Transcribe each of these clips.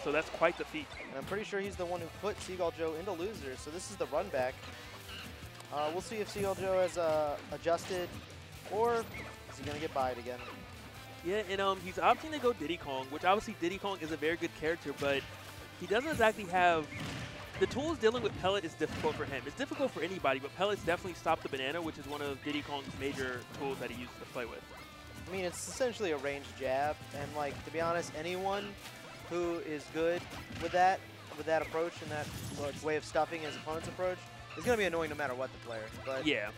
so that's quite the feat. And I'm pretty sure he's the one who put Seagull Joe into losers, so this is the run back. We'll see if Seagull Joe has adjusted, or is he going to get buyed again? Yeah, and he's opting to go Diddy Kong, which obviously Diddy Kong is a very good character, but he doesn't exactly have the tools. Dealing with Pellet is difficult for him. It's difficult for anybody, but Pellet's definitely stopped the banana, which is one of Diddy Kong's major tools that he uses to play with. I mean, it's essentially a ranged jab, and like, to be honest, anyone who is good with that approach and that way of stuffing his opponent's approach is going to be annoying no matter what the player. But yeah.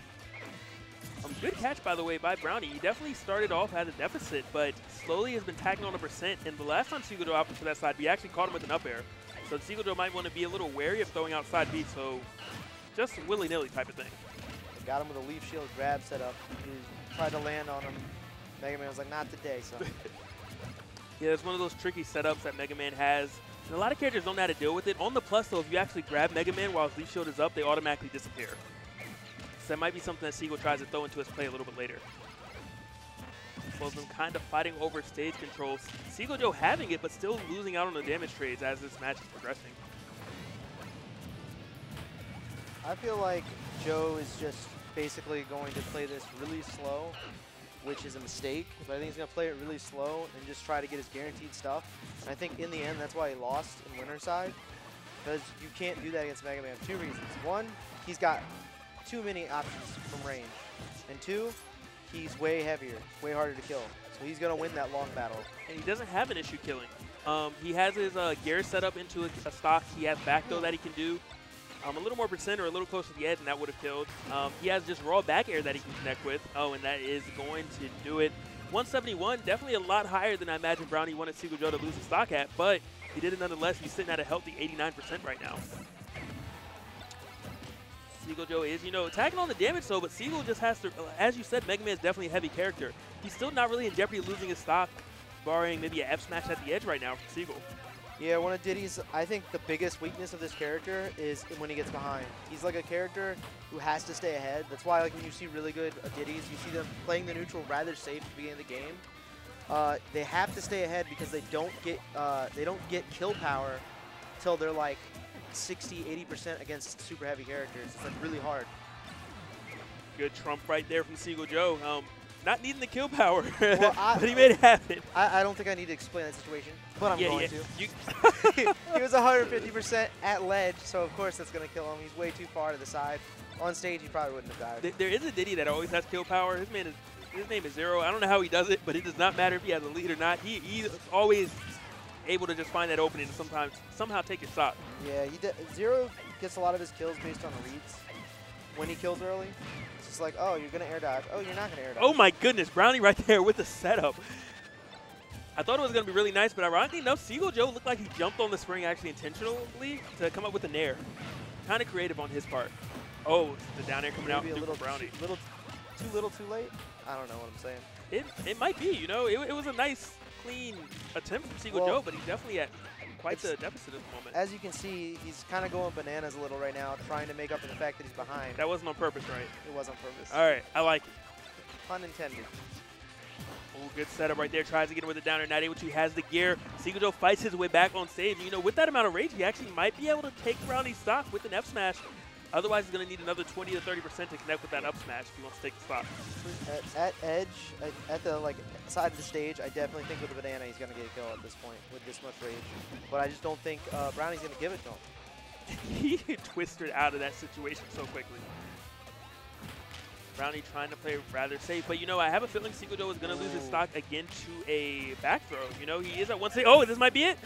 Good catch, by the way, by Brownie. He definitely started off at a deficit, but slowly has been tacking on a percent. And the last time Seagull Joe opted for that side B, actually caught him with an up air. So Seagull Joe might want to be a little wary of throwing out side B, so just willy-nilly type of thing. Got him with a leaf shield grab set up. He tried to land on him. Megaman was like, not today, son. Yeah, it's one of those tricky setups that Megaman has. And a lot of characters don't know how to deal with it. On the plus, though, if you actually grab Megaman while his leaf shield is up, they automatically disappear. So that might be something that Seagull tries to throw into his play a little bit later. Both of them kind of fighting over stage controls. Seagull Joe having it, but still losing out on the damage trades as this match is progressing. I feel like Joe is just basically going to play this really slow, which is a mistake. But I think he's going to play it really slow and just try to get his guaranteed stuff. And I think in the end, that's why he lost in winner's side, because you can't do that against Megaman for two reasons. One, he's got too many options from range. And two, he's way heavier, way harder to kill. So he's going to win that long battle. And he doesn't have an issue killing. He has his gear set up into a stock. He has back throw that he can do. A little more percent or a little closer to the edge, and that would have killed. He has just raw back air that he can connect with. Oh, and that is going to do it. 171, definitely a lot higher than I imagine Brownie wanted Seagull Joe to lose the stock at, but he did it nonetheless. He's sitting at a healthy 89% right now. Seagull Joe is, attacking on the damage though, but Seagull just has to, as you said, Megaman is definitely a heavy character. He's still not really in jeopardy of losing his stock, barring maybe a F smash at the edge right now from Seagull. Yeah, one of Diddy's, I think the biggest weakness of this character is when he gets behind. He's like a character who has to stay ahead. That's why like when you see really good Diddy's, you see them playing the neutral rather safe at the beginning of the game. They have to stay ahead because they don't get kill power till they're like 60–80% against super heavy characters. It's like really hard. Good trump right there from Seagull Joe. Not needing the kill power, well, but he made it happen. I don't think I need to explain that situation, but I'm going to. He was 150% at ledge, so of course that's going to kill him. He's way too far to the side. On stage, he probably wouldn't have died. There is a Diddy that always has kill power. His name is Zero. I don't know how he does it, but it does not matter if he has a lead or not. He's always able to just find that opening and somehow take your shot. Yeah, Zero gets a lot of his kills based on reads when he kills early. It's like, oh, you're going to air dodge. Oh, you're not going to air dodge. Oh, my goodness. Brownie right there with the setup. I thought it was going to be really nice, but ironically enough, Seagull Joe looked like he jumped on the spring actually intentionally to come up with an air. Kind of creative on his part. Oh, the down air coming out from Brownie. Too little, too late? I don't know what I'm saying. It might be, It was a nice, clean attempt from Seagull Joe, but he's definitely at quite the deficit at the moment. As you can see, he's kind of going bananas a little right now, trying to make up for the fact that he's behind. That wasn't on purpose, right? It was on purpose. All right, I like it. Pun intended. Oh, good setup right there. Tries to get him with a downer, not able to. He has the gear. Seagull Joe fights his way back on stage. With that amount of rage, he actually might be able to take Brownie's stock with an F smash. Otherwise, he's going to need another 20 to 30% to connect with that up smash if he wants to take the stock. At edge, at the side of the stage, I definitely think with the banana he's going to get a kill at this point with this much rage. But I just don't think Brownie's going to give it to him. He twisted out of that situation so quickly. Brownie trying to play rather safe, but I have a feeling Seagull Joe is going to lose his stock again to a back throw. He is at one stage. Oh, this might be it.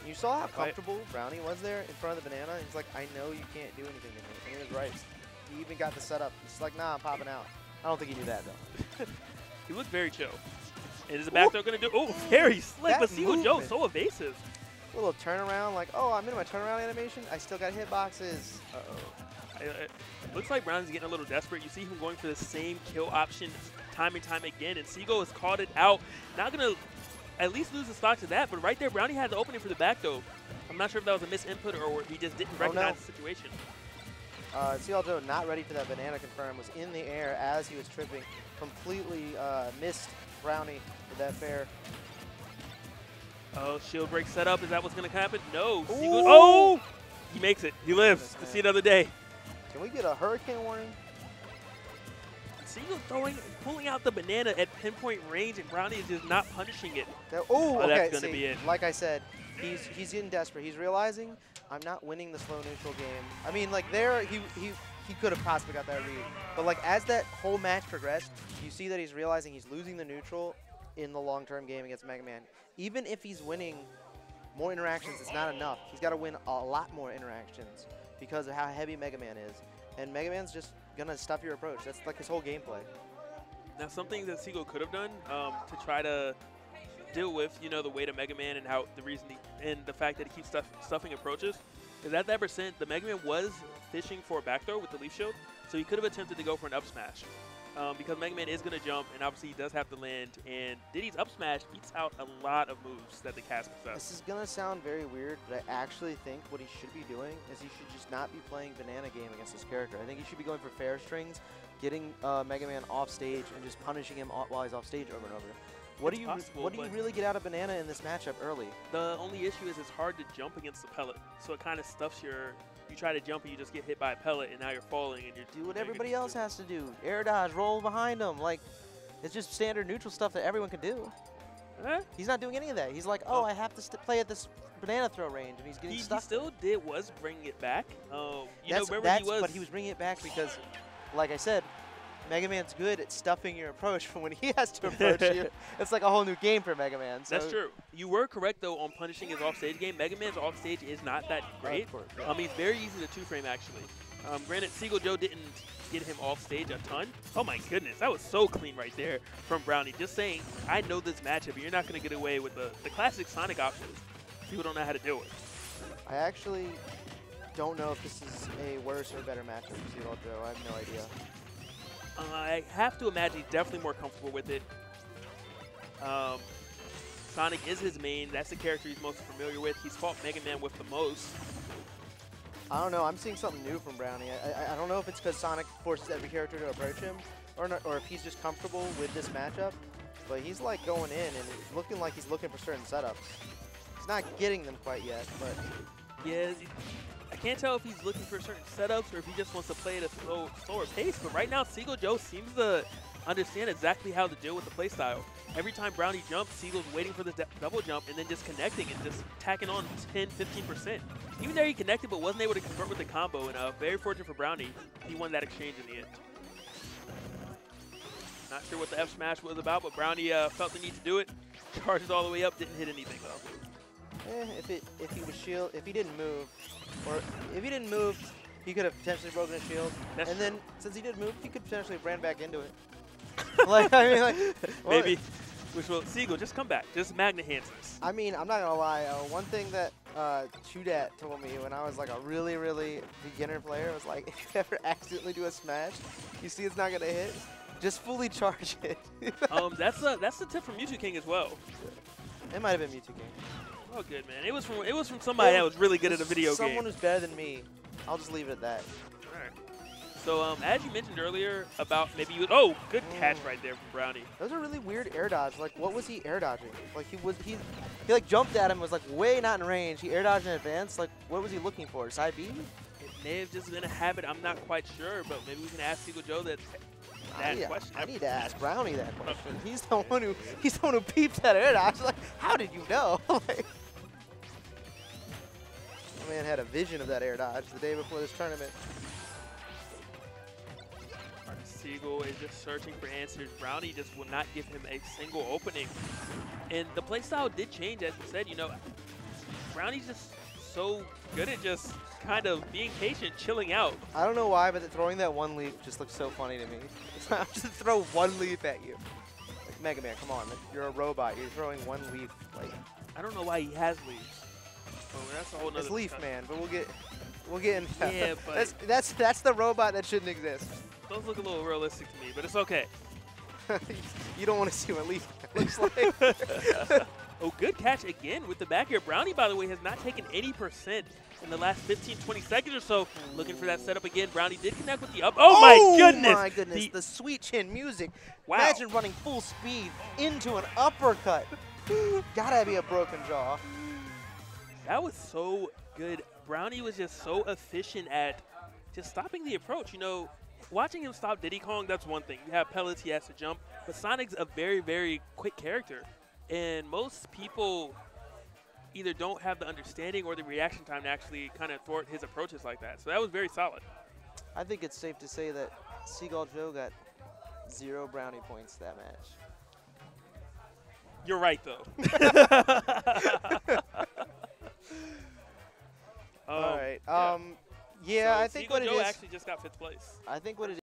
You saw how comfortable Brownie was there in front of the banana. He's like, I know you can't do anything to me. And he was right. He even got the setup. He's like, nah, I'm popping out. I don't think he knew that, though. He looked very chill. And is the back throw going to do? Oh, very slick, but Seagull Joe so evasive. A little turnaround, like, oh, I'm in my turnaround animation. I still got hitboxes. Uh-oh. Looks like Brownie's getting a little desperate. You see him going for the same kill option time and time again, and Seagull has called it out. Not going to at least lose the stock to that, but right there, Brownie had the opening for the back though. I'm not sure if that was a misinput or he just didn't recognize the situation. Seagull Joe not ready for that banana confirm, was in the air as he was tripping. Completely missed Brownie with that fair. Oh, shield break set up. Is that what's going to happen? No. Ooh. Seagull. Oh! He makes it. He lives to see another day. Can we get a hurricane warning? Seagull pulling out the banana at pinpoint range, and Brownie is just not punishing it. Oh, okay. That's going to be it. Like I said, he's getting desperate. He's realizing I'm not winning the slow neutral game. I mean, like there, he could have possibly got that read. But like as that whole match progressed, you see that he's realizing he's losing the neutral in the long-term game against Megaman. Even if he's winning more interactions, it's not enough. He's got to win a lot more interactions because of how heavy Megaman is. And Megaman's just going to stuff your approach. That's like his whole gameplay. Now, something that Seagull could have done to try to deal with, you know, the weight of Megaman and how the reason and the fact that he keeps stuffing approaches is at that percent, the Megaman was fishing for a back throw with the leaf shield, so he could have attempted to go for an up smash. Because Megaman is going to jump, and obviously he does have to land, and Diddy's up smash beats out a lot of moves that the cast possess. This is going to sound very weird, but I actually think what he should be doing is he should just not be playing banana game against this character. I think he should be going for fair strings, getting Megaman off stage, and just punishing him while he's off stage over and over. What do you really get out of banana in this matchup early? The only issue is it's hard to jump against the pellet, so it kind of stuffs your... You try to jump and you just get hit by a pellet, and now you're falling. And you're do what everybody else has to do. Air dodge, roll behind him. Like, it's just standard neutral stuff that everyone can do. He's not doing any of that. He's like, oh, I have to play at this banana throw range, and he's getting stuck. He still was bringing it back. But he was bringing it back because, like I said, Megaman's good at stuffing your approach for when he has to approach you. It's like a whole new game for Megaman. So. That's true. You were correct, though, on punishing his offstage game. Megaman's offstage is not that great. Of course, yeah. He's very easy to two-frame, actually. Granted, Seagull Joe didn't get him off stage a ton. Oh, my goodness. That was so clean right there from Brownie. Just saying, I know this matchup, and you're not going to get away with the classic Sonic options. People don't know how to do it. I actually don't know if this is a worse or better matchup for Seagull Joe. I have no idea. I have to imagine he's definitely more comfortable with it. Sonic is his main. That's the character he's most familiar with. He's fought Mega Man with the most. I don't know. I'm seeing something new from Brownie. I don't know if it's because Sonic forces every character to approach him or if he's just comfortable with this matchup. But he's like going in and looking like he's looking for certain setups. He's not getting them quite yet, but... Yeah, I can't tell if he's looking for certain setups or if he just wants to play at a slower pace. But right now, Seagull Joe seems to understand exactly how to deal with the playstyle. Every time Brownie jumps, Seagull's waiting for this double jump and then just connecting and just tacking on 10, 15%. Even there he connected but wasn't able to convert with the combo. And very fortunate for Brownie, he won that exchange in the end. Not sure what the F smash was about, but Brownie felt the need to do it. Charges all the way up, didn't hit anything though. If he didn't move, he could have potentially broken his shield. That's true. Then since he did move, he could potentially have ran back into it. Like I mean, like maybe. Which will Seagull just come back, just Magna Hansen's. I mean, I'm not gonna lie. One thing that Chudat told me when I was like a really, really beginner player was like, if you ever accidentally do a smash, you see it's not gonna hit, just fully charge it. That's the tip from Mewtwo King as well. It might have been Mewtwo King. Oh, good man. It was from somebody that was really good at a video game. Someone who's better than me. I'll just leave it at that. All right. So as you mentioned earlier about maybe you. Oh, good catch right there from Brownie. That was a really weird air dodge. Like, what was he air dodging? Like he like jumped at him, was like way not in range. He air dodged in advance. Like, what was he looking for? Side B? It may have just been a habit. I'm not quite sure, but maybe we can ask Seagull Joe that question. I need to ask Brownie that question. He's the one who peeped that air dodge. Like, how did you know? Like, the man had a vision of that air dodge the day before this tournament. Seagull is just searching for answers. Brownie just will not give him a single opening. And the playstyle did change, as you said. You know, Brownie's just so good at just kind of being patient, chilling out. I don't know why, but throwing that one leaf just looks so funny to me. Just throw one leaf at you. Like, Mega Man, come on. You're a robot. You're throwing one leaf. Like, I don't know why he has leaves. Oh, that's a whole nother It's Leaf Man, but we'll get into that. Yeah, but that's the robot that shouldn't exist. Those look a little realistic to me, but it's okay. You don't want to see what Leaf looks like. Oh, good catch again with the back air. Brownie, by the way, has not taken any % in the last 15, 20 seconds or so. Looking for that setup again. Brownie did connect with the up. Oh, my goodness. Oh, my goodness. The sweet chin music. Wow. Imagine running full speed into an uppercut. Gotta be a broken jaw. That was so good. Brownie was just so efficient at just stopping the approach. You know, watching him stop Diddy Kong, that's one thing. You have pellets, he has to jump. But Sonic's a very, very quick character. And most people either don't have the understanding or the reaction time to actually kind of thwart his approaches like that. So that was very solid. I think it's safe to say that Seagull Joe got 0 brownie points that match. You're right, though. All right. Yeah, Yeah, so I think Seagull what it Joe is. actually just got 5th place. I think what it